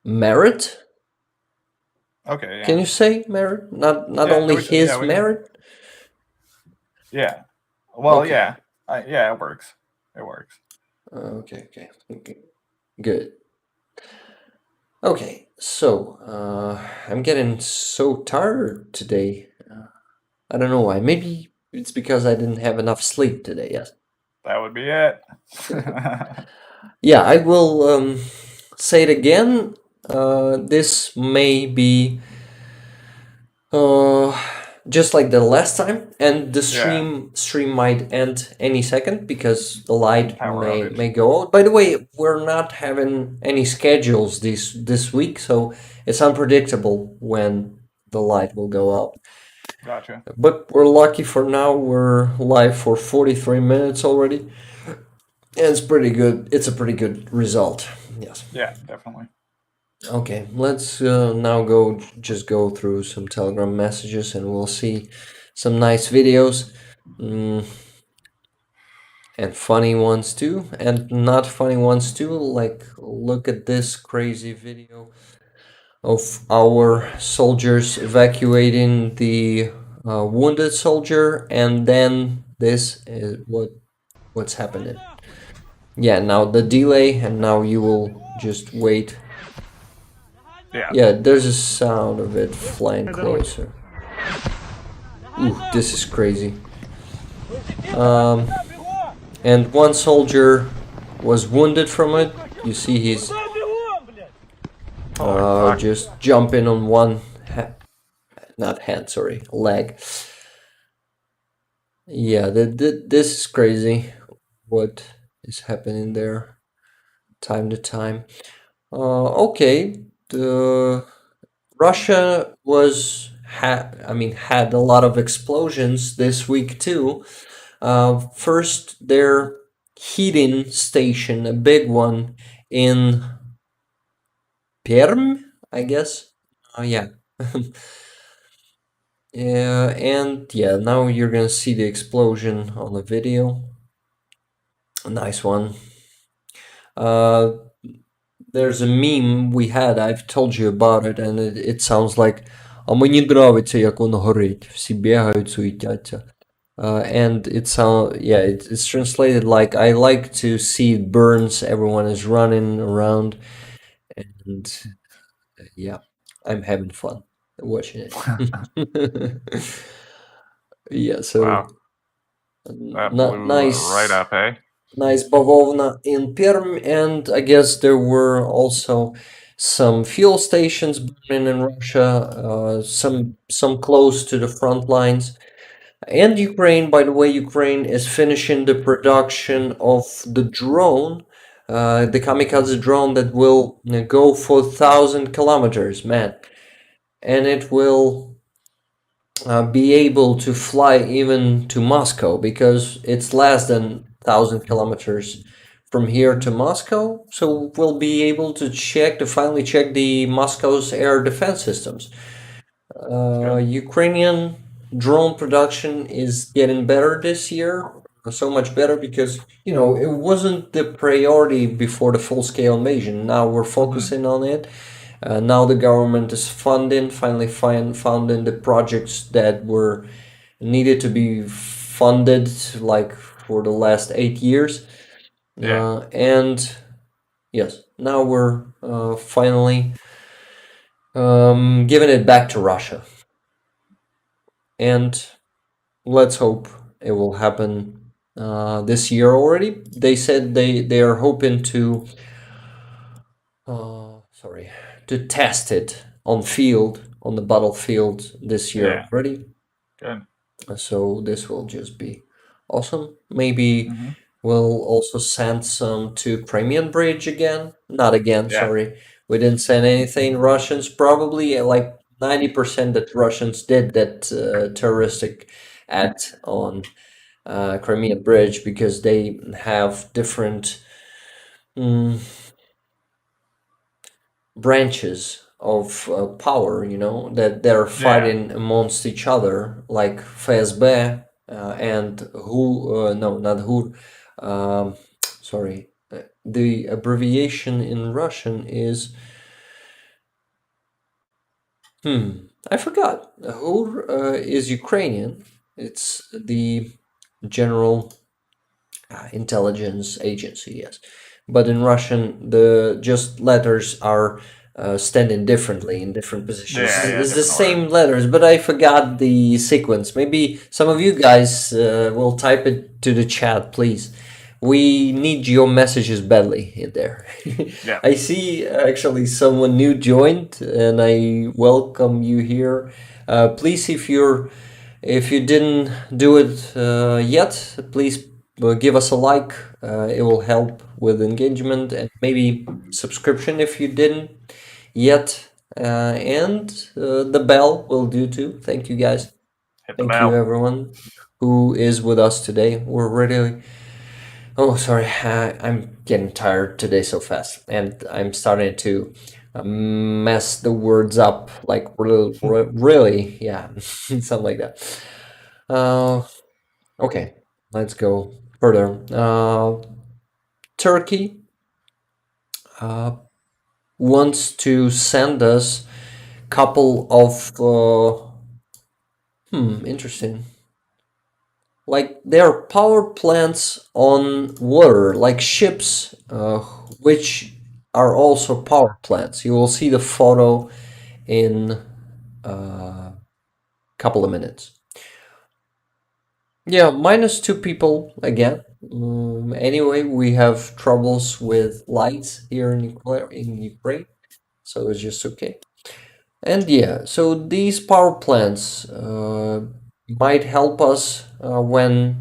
Merit? Okay, Can yeah, you say merit? Not yeah. only Yeah, his we can. merit. Yeah. Well, Okay. yeah, yeah. It works. It works. Okay. Good. Okay. So I'm getting so tired today. I don't know why. Maybe it's because I didn't have enough sleep today. Yes. That would be it. Yeah, I will say it again. This may be uh, just like the last time, and the Yeah. stream might end any second because the light Power may outage. may go out. By the way, we're not having any schedules this week, so it's unpredictable when the light will go out. Gotcha. But we're lucky for now. We're live for 43 minutes already. And it's pretty good. It's a pretty good result. Yes. Yeah, definitely. Okay, let's now just go through some Telegram messages and we'll see some nice videos. Mm, and funny ones too, and not funny ones too. Like, look at this crazy video of our soldiers evacuating the wounded soldier, and then this is what's happening. Yeah, now the delay, and now you will just wait. Yeah. Yeah, there's a sound of it flying closer. Ooh, this is crazy. Um, and one soldier was wounded from it. You see he's Holy fuck. just jumping on one not hand, sorry, leg. Yeah, this is crazy. what is happening there time to time. Okay, the Russia had a lot of explosions this week too. First, their heating station, a big one in Perm, I guess. Yeah. Yeah, and yeah, now you're gonna see the explosion on the video. A nice one. Uh, there's a meme we had, I've told you about it, and it sounds like «А мені нравиться, як воно горить, всі бігають, суетяться». And it's translated like I like to see it burns, everyone is running around, and yeah, I'm having fun watching it. Yeah, so Wow, that not blew right nice, up, eh? nice bavovna in Perm, and I guess there were also some fuel stations burning in Russia, some close to the front lines. And Ukraine, by the way, Ukraine is finishing the production of the drone, the kamikaze drone that will go for 1,000 kilometers, man. And it will be able to fly even to Moscow because it's less than 1,000 kilometers from here to Moscow. So we'll be able to finally check the Moscow's air defense systems. Ukrainian drone production is getting better this year, so much better because it wasn't the priority before the full-scale invasion. Now we're focusing on it. Now the government is funding the projects that were needed to be funded, like for the last 8 years. And yes, now we're finally giving it back to Russia. And let's hope it will happen this year already. They said they are hoping to test it on the battlefield this year Yeah, already. good. So this will just be awesome. Maybe Hmm. we'll also send some to Crimean Bridge again. Not again, Yeah, sorry. We didn't send anything. Russians probably like 90% that Russians did that terroristic act on Crimea Bridge because they have different mm, branches of power, that they're yeah. fighting amongst each other, like FSB and WHO, no, not WHO, sorry, the abbreviation in Russian is, I forgot. WHO is Ukrainian, it's the General Intelligence Agency, yes. But in Russian, the just letters are standing differently in different positions. Yeah, yeah, It's the different order. same letters, but I forgot the sequence. Maybe some of you guys will type it to the chat, please. We need your messages badly in there. Yeah. I see actually someone new joined, and I welcome you here. Please, if you didn't do it yet, please give us a like. It will help with engagement and maybe subscription if you didn't yet. And the bell will do too. Thank you guys. Hit the Thank you bell. everyone who is with us today. We're really. Oh, sorry. I'm getting tired today so fast, and I'm starting to mess the words up. Like really, really, yeah, something like that. Uh, okay, let's go further. Turkey uh, wants to send us couple of interesting. Like there are power plants on water, like ships, which are also power plants. You will see the photo in a couple of minutes. Yeah, -2 people again. Anyway, we have troubles with lights here in Ukraine, so it's just okay. And yeah, so these power plants might help us when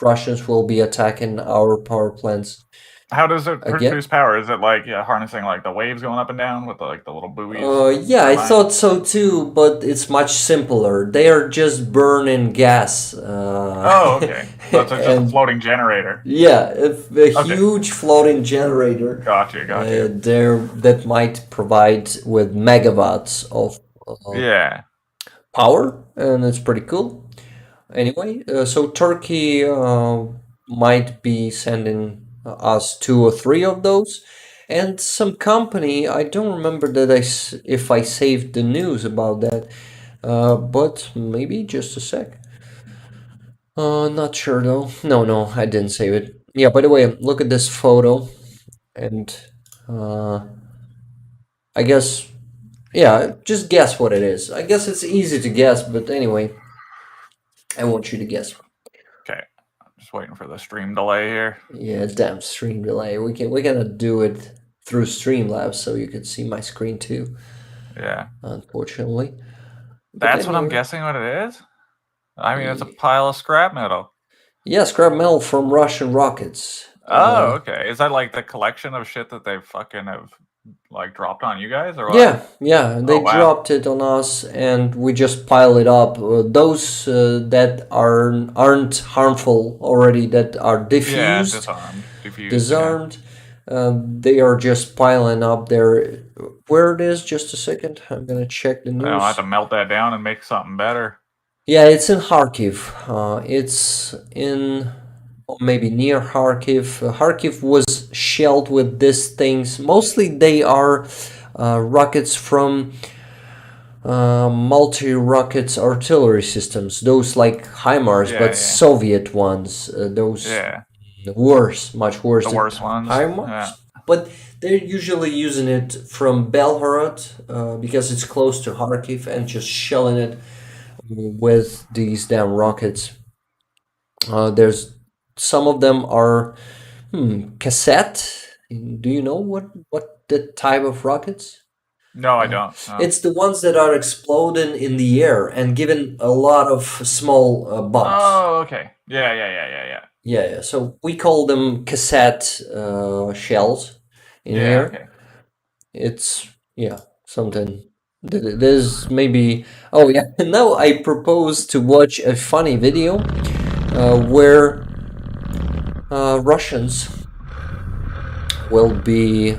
Russians will be attacking our power plants How does it again. produce power? Is it like harnessing like the waves going up and down with the little buoys, Yeah, I turbines? thought so too, but it's much simpler. They are just burning gas, Oh, okay. So it's just a and floating generator. yeah, a Okay, huge floating generator got you. there that might provide with megawatts of Yeah. power, and it's pretty cool. Anyway, so Turkey might be sending us two or three of those, and some company. I don't remember that if I saved the news about that, but maybe just a sec. Not sure though. No, no, I didn't save it. Yeah. By the way, look at this photo, and uh, I guess yeah, just guess what it is. I guess it's easy to guess, but anyway, I want you to guess. Okay. Just waiting for the stream delay here. Yeah, damn stream delay. We're gonna do it through Streamlabs so you can see my screen too, Yeah. unfortunately. But That's what I'm anyway, guessing what it is? I mean, it's a y- pile of scrap metal. yeah, scrap metal from Russian rockets. Oh, okay. Is that like the collection of shit that they fucking have like dropped on you guys or what? Yeah, yeah, Oh, they wow. dropped it on us, and we just pile it up. Those that aren't harmful already, that are Yeah, diffused, disarmed, diffused, yeah. disarmed, they are just piling up there. Where it is? Just a second. I'm gonna check the I'll have news. to melt that down and make something better. Yeah, it's in Kharkiv. It's in or maybe near Kharkiv. Kharkiv was shelled with these things. Mostly they are rockets from multi-rockets artillery systems. Those like HIMARS, Yeah, but yeah. Soviet ones. Those Yeah. worse, much worse The than worst ones. Yeah. HIMARS. But they're usually using it from Belgorod because it's close to Kharkiv and just shelling it with these damn rockets. There's some of them are cassette. Do you know what the type of rockets? No, I Uh, don't. No. it's the ones that are exploding in the air and giving a lot of small bumps. Oh, okay. Yeah, yeah, yeah, yeah, yeah. Yeah, yeah. So we call them cassette shells in Yeah, here. okay. It's yeah something. There's maybe oh yeah. Now I propose to watch a funny video where Russians will be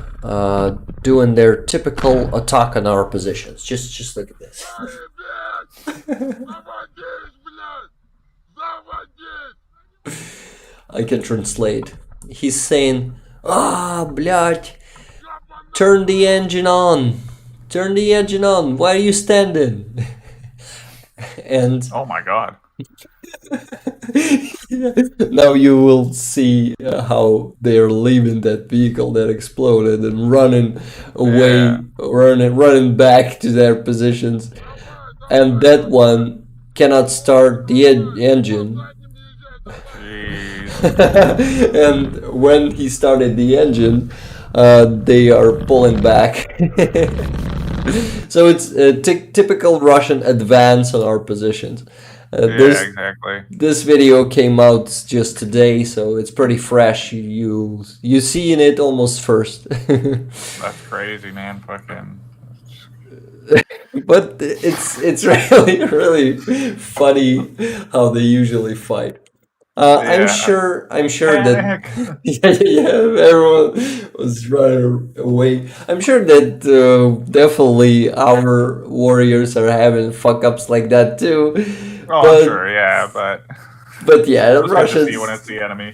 doing their typical attack on our positions. Just look at this. I can translate. He's saying, "Ah, блядь, turn the engine on, turn the engine on. Why are you standing?" And Oh my god. now you will see how they are leaving that vehicle that exploded and running Yeah. away, running back to their positions. And that one cannot start the engine. Jeez. And when he started the engine, they are pulling back. So it's a typical Russian advance on our positions. Yeah, exactly. This video came out just today, so it's pretty fresh. You seeing it almost first. That's crazy, man. Fucking. But it's really funny how they usually fight. Yeah. I'm sure that Panic. yeah, yeah, yeah, everyone was running away. I'm sure that definitely our warriors are having fuck ups like that too. Oh, I'm But sure, yeah, but yeah, the just good to see when Russians. it's the enemy.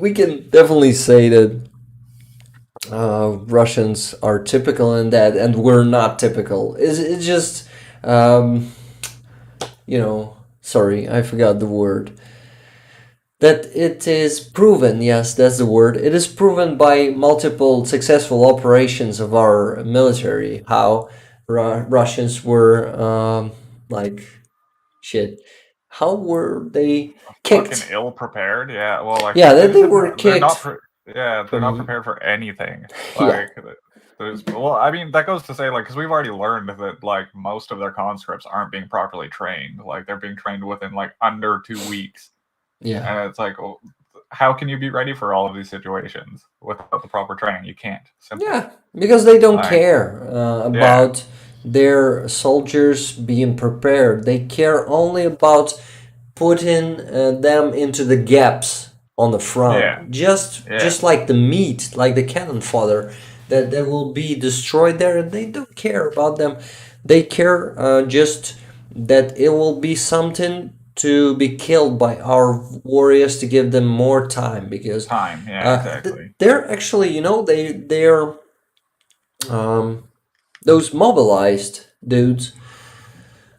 We can definitely say that Russians are typical in that, and we're not typical. It's just um, sorry, I forgot the word. That it is proven, yes, that's the word. It is proven by multiple successful operations of our military how Russians were like shit. How were they Fucking kicked? ill prepared. Yeah, well, like Yeah, they that just they have were no, they're not. kicked Yeah, they're not from. prepared for anything. Yeah, Like, there's. Well, I mean, that goes to say, like, because we've already learned that like most of their conscripts aren't being properly trained. Like, they're being trained within like under 2 weeks. Yeah. And it's like, well, how can you be ready for all of these situations without the proper training? You can't simply. Yeah, because they don't Like, care yeah, about their soldiers being prepared. They care only about putting them into the gaps on the yeah, front, yeah, just like the meat, like the cannon fodder that will be destroyed there, and they don't care about them. They care just that it will be something to be killed by our warriors to give them more time because time. Yeah, exactly. they're actually, they're um, those mobilized dudes,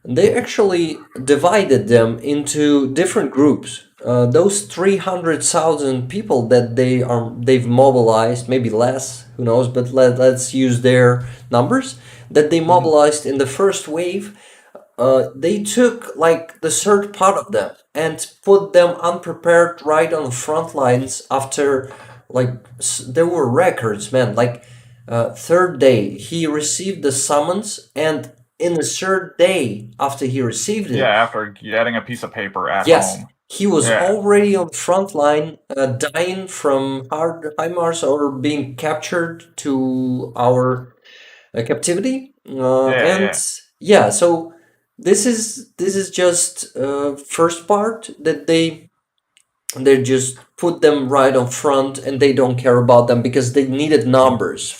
they actually divided them into different groups. Those 300,000 people that they've mobilized, maybe less, who knows, but let's use their numbers that they Hmm. mobilized in the first wave. They took like the third part of them and put them unprepared right on the front lines after like there were records, man. Like third day he received the summons, and in the third day after he received Yeah, it, after getting a piece of paper at yes, home. he was Yeah, already on the front line, dying from hard HIMARS or being captured to our captivity. yeah, And yeah. yeah, so this is just first part that they just put them right on front and they don't care about them because they needed numbers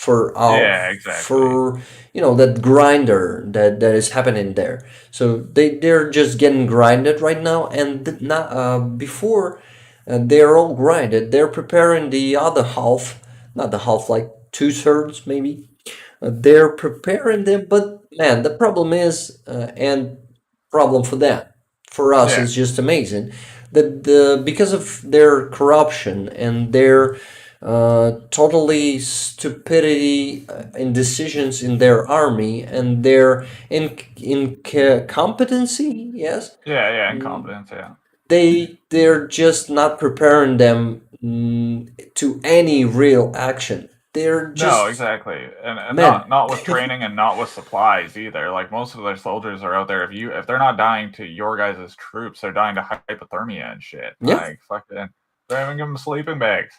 Yeah, exactly. for that grinder that is happening there. So they're just getting grinded right now, and not before they're all grinded, they're preparing the other half, not the half, like two-thirds maybe. They're preparing them, but man, the problem is, and problem for them, for us, Yeah, is just amazing that because of their corruption and their totally stupidity in decisions in their army and their incompetency, yes, yeah, yeah. Incompetence. Yeah. they're just not preparing them to any real action. They're No, just, exactly, and man. not with training and not with supplies either. Like most of their soldiers are out there. If they're not dying to your guys' troops, they're dying to hypothermia and shit. Yeah. Like fucking, they don't even give them sleeping bags.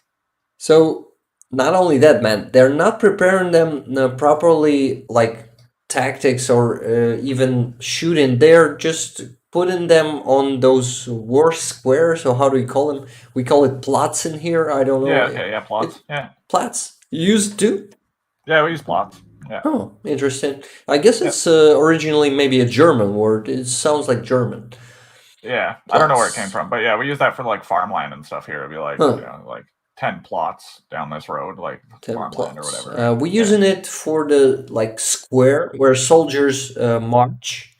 So not only that, man, they're not preparing them properly, like tactics or even shooting. They're just putting them on those war squares, or how do we call them? We call it plots in here. I don't know. Yeah, okay, yeah, It plots. Yeah, plots used to. yeah, we use plots. Yeah, Oh, interesting. I guess yeah, it's originally maybe a German word. It sounds like German. yeah. I don't know where it came Plots. from, but yeah, we use that for like farmland and stuff here. It'd be like, Huh. like 10 plots down this road, like farmland or Templates. whatever, right? We're Yeah. using it for the like square where soldiers march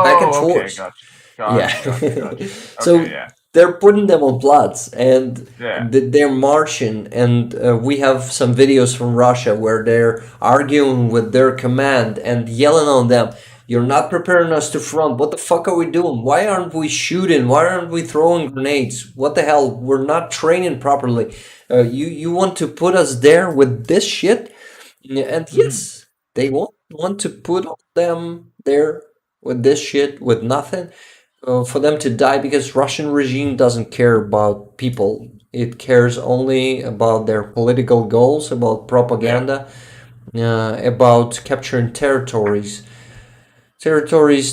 back and Oh, okay, forth. gotcha, Yeah. gotcha, gotcha, gotcha. Okay, So yeah, they're putting them on plots, and yeah. they're marching, and we have some videos from Russia where they're arguing with their command and yelling on them. You're not preparing us to front. What the fuck are we doing? Why aren't we shooting? Why aren't we throwing grenades? What the hell? We're not training properly. You want to put us there with this shit? Yeah, and Hmm. yes, they want to put them there with this shit with nothing, for them to die, because Russian regime doesn't care about people. It cares only about their political goals, about Yeah, propaganda, about capturing territories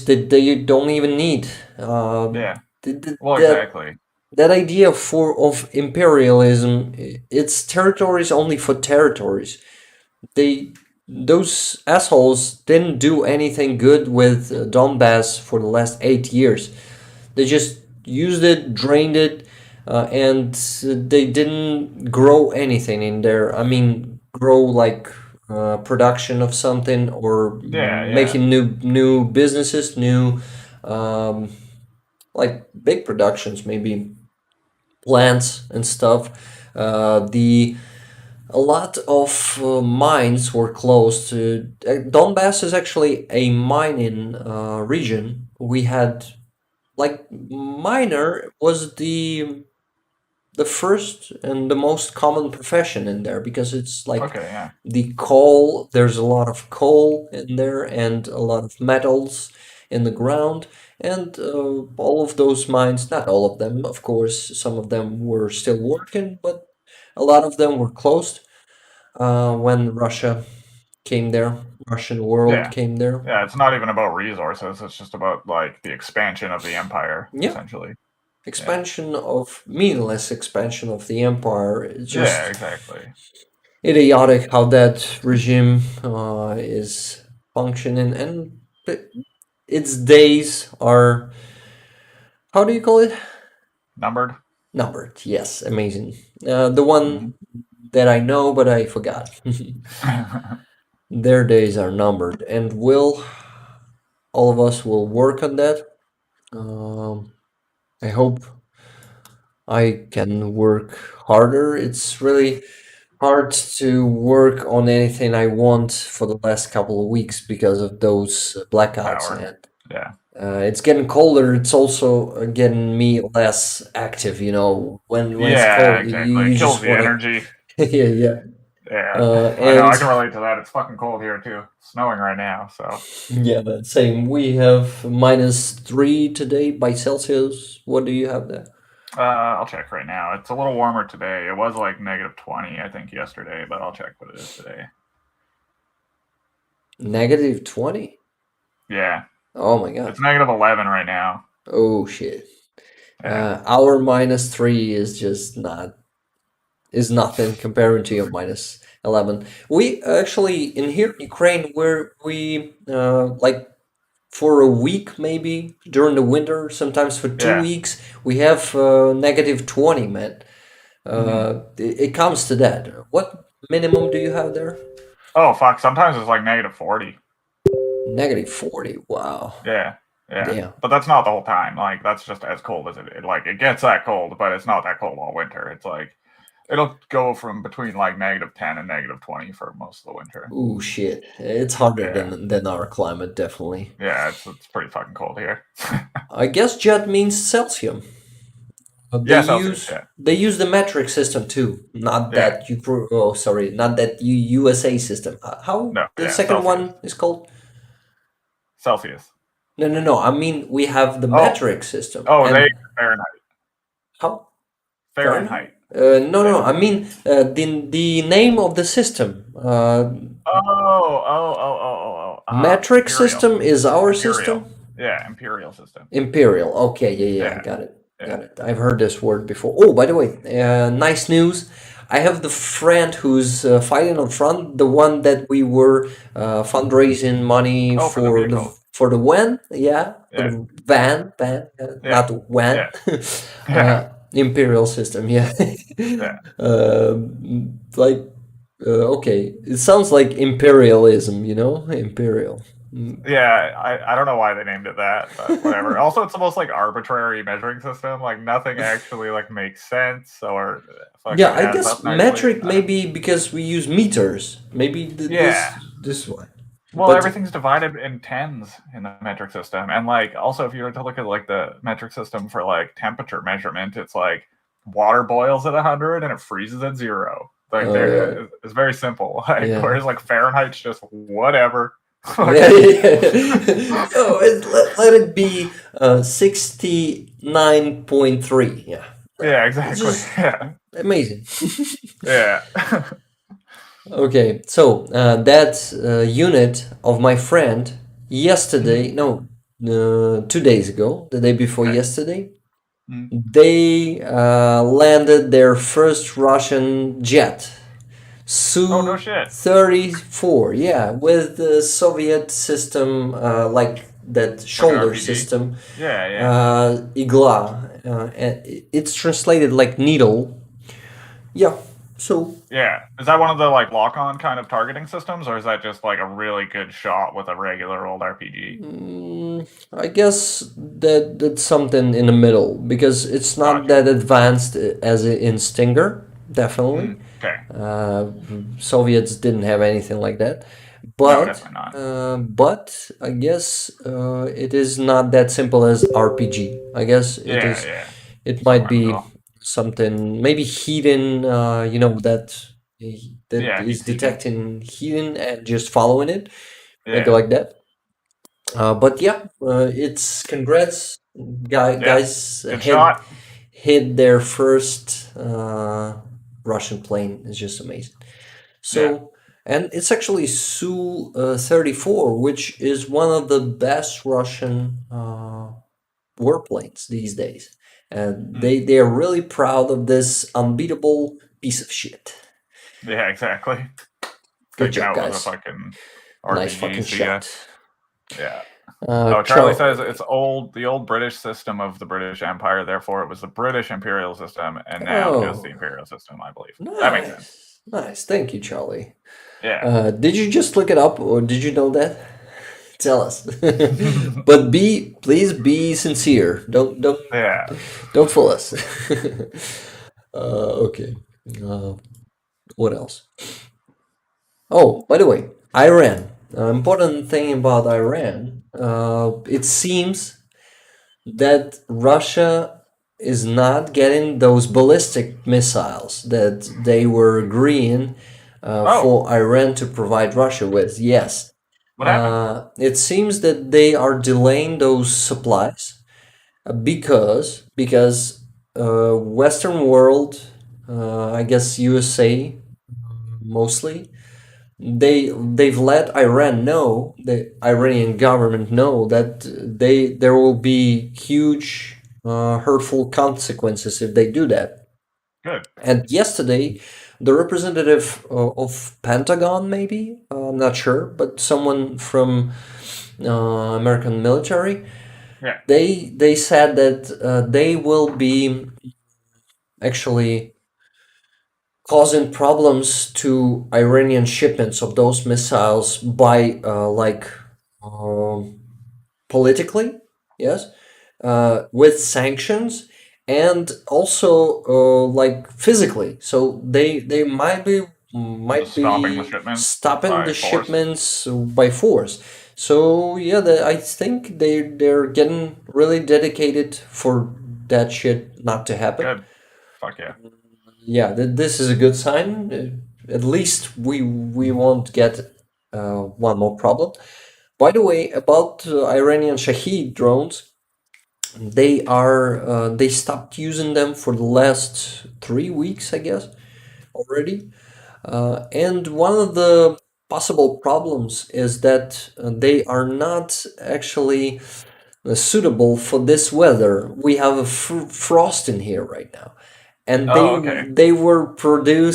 that they don't even need. yeah. Th- th- Well, that exactly. that idea of imperialism, it's territories only for territories. They Those assholes didn't do anything good with Donbass for the last 8 years. They just used it, drained it, and they didn't grow anything in there. I mean, grow like production of something, or Yeah, yeah, making new businesses, new um, like big productions, maybe plants and stuff. The A lot of mines were closed. Donbass is actually a mining region. We had like miner was the first and the most common profession in there, because it's like okay, yeah, the coal. There's a lot of coal in there and a lot of metals in the ground, And all of those mines, not all of them, of course, some of them were still working, but a lot of them were closed when Russia came there, Russian world Yeah. came there. Yeah, it's not even about resources. It's just about like the expansion of the empire, Yeah, essentially. Yeah. expansion of meaningless expansion of the empire. It's Yeah, just exactly. idiotic how that regime is functioning, and its days are, how do you call it? Numbered. Numbered. Yes, amazing. The one that I know, but I forgot. Their days are numbered, and will all of us will work on that. Um, I hope I can work harder. It's really hard to work on anything I want for the last couple of weeks because of those blackouts, Power. and Yeah. it's getting colder. It's also getting me less active. When it's Yeah, cold, you, exactly. It you kills just the want to. energy. Yeah, yeah. Yeah. I know, I And can relate to that. It's fucking cold here too. It's snowing right now, so yeah, the same. We have -3 today by Celsius. What do you have there? I'll check right now. It's a little warmer today. It was like -20, I think, yesterday, but I'll check what it is today. -20? Yeah. Oh my God. It's -11 right now. Oh shit. Yeah. Our -3 is just not is nothing comparing to your -11. We actually in here in Ukraine where we like for a week maybe during the winter, sometimes for two Yeah. weeks, we have -20, man. Hmm. It comes to that. What minimum do you have there? Oh fuck! Sometimes it's like -40. -40. Wow. Yeah. Yeah. Damn. But that's not the whole time. Like that's just as cold as it. Like it gets that cold, but it's not that cold all winter. It's like it'll go from between like -10 and -20 for most of the winter. Ooh, shit. It's harder Yeah. than our climate, definitely. Yeah. It's pretty fucking cold here. I guess jet means Celsius. They Yeah, Celsius. use Yeah. they use the metric system too, not Yeah. that oh sorry, not that USA system. How No. the Yeah. second Celsius. one is called? Celsius. No, no, no. I mean we have the Oh. metric system Oh, they and Fahrenheit. how Fahrenheit? Fahrenheit. No, Yeah. no. I mean the name of the system. Metric Imperial. system is our Imperial. system. Yeah, imperial system. Imperial. Okay, yeah, yeah, I Yeah. got it. Yeah. Got it. I've heard this word before. Oh, by the way, nice news. I have the friend who's fighting on front, the one that we were fundraising money Oh, for the vehicle. for the van, yeah, for Yeah. the van, Yeah. not when. Yeah. Yeah. Imperial system, yeah. Yeah. Like, okay, it sounds like imperialism, imperial. Yeah, I don't know why they named it that, but whatever. Also, it's the most like arbitrary measuring system. Like nothing actually like makes sense or Yeah, fucking I adds guess up nicely. metric maybe because we use meters. Maybe Yeah. this one. Well, But everything's divided in tens in the metric system, and like also if you were to look at like the metric system for like temperature measurement, it's like water boils at 100 and it freezes at 0. Like oh yeah, there, it's very simple. Like yeah. whereas like Fahrenheit's just whatever. Yeah, yeah. Oh, let it be 69.3. Yeah. Yeah, It's exactly. just Yeah, amazing. yeah. Okay, so that unit of my friend yesterday, no, 2 days ago, the day before Okay. yesterday, Mm. they landed their first Russian jet, Oh no shit. Su-34, yeah, with the Soviet system, like that Like an shoulder RPG. system, Yeah, yeah, igla. And it's translated like needle. Yeah, so yeah. Is that one of the like lock-on kind of targeting systems, or is that just like a really good shot with a regular old RPG? I guess that's something in the middle because it's not Gotcha. that advanced as in Stinger, definitely. Okay. Soviets didn't have anything like that, No, but definitely not. I guess it is not that simple as RPG. I guess it Yeah, is. yeah. It Somewhere might in the be middle. something maybe hidden. That Yeah, is heat seeking. detecting hidden and just following it, maybe Yeah. like that. But yeah, it's congrats, Yeah, guys good shot. hit their first Russian plane. It's just amazing. Yeah. So, and it's actually Su 34, which is one of the best Russian warplanes these days. And Mm. they are really proud of this unbeatable piece of shit. Yeah, exactly. Good Taking job, out with a guys. fucking Nice fucking RPG. See ya. shot. Yeah. Oh, Charlie says Charlie. it's old, the old British system of the British Empire. Therefore, it was the British imperial system, and now just the Oh, imperial system. I believe that makes sense. nice. Nice. Thank you, Charlie. Yeah. Did you just look it up or did you know that? Tell us. But please be sincere. Yeah. Don't fool us. Okay. Uh, what else? Oh, by the way, Iran. Important thing about Iran. It seems that Russia is not getting those ballistic missiles that they were agreeing Oh, for Iran to provide Russia with. Yes, what happened? it seems that they are delaying those supplies because Western world, I guess USA mostly, they've let Iran know, the Iranian government know that there will be huge hurtful consequences if they do that. Good. And yesterday, the representative of Pentagon, maybe I'm not sure, but someone from American military, Yeah. they said that they will be actually causing problems to Iranian shipments of those missiles by um, politically, yes, with sanctions, and also like physically. So they Just might stopping the be shipments stopping the by force. shipments by force. So yeah, I think they're getting really dedicated for that shit not to happen. Good. Fuck yeah. Yeah, this is a good sign. At least we won't get one more problem. By the way, about Iranian Shahed drones, they stopped using them for the last 3 weeks, I guess, already. And one of the possible problems is that they are not actually suitable for this weather. We have a frost in here right now, and Oh, okay. they were produced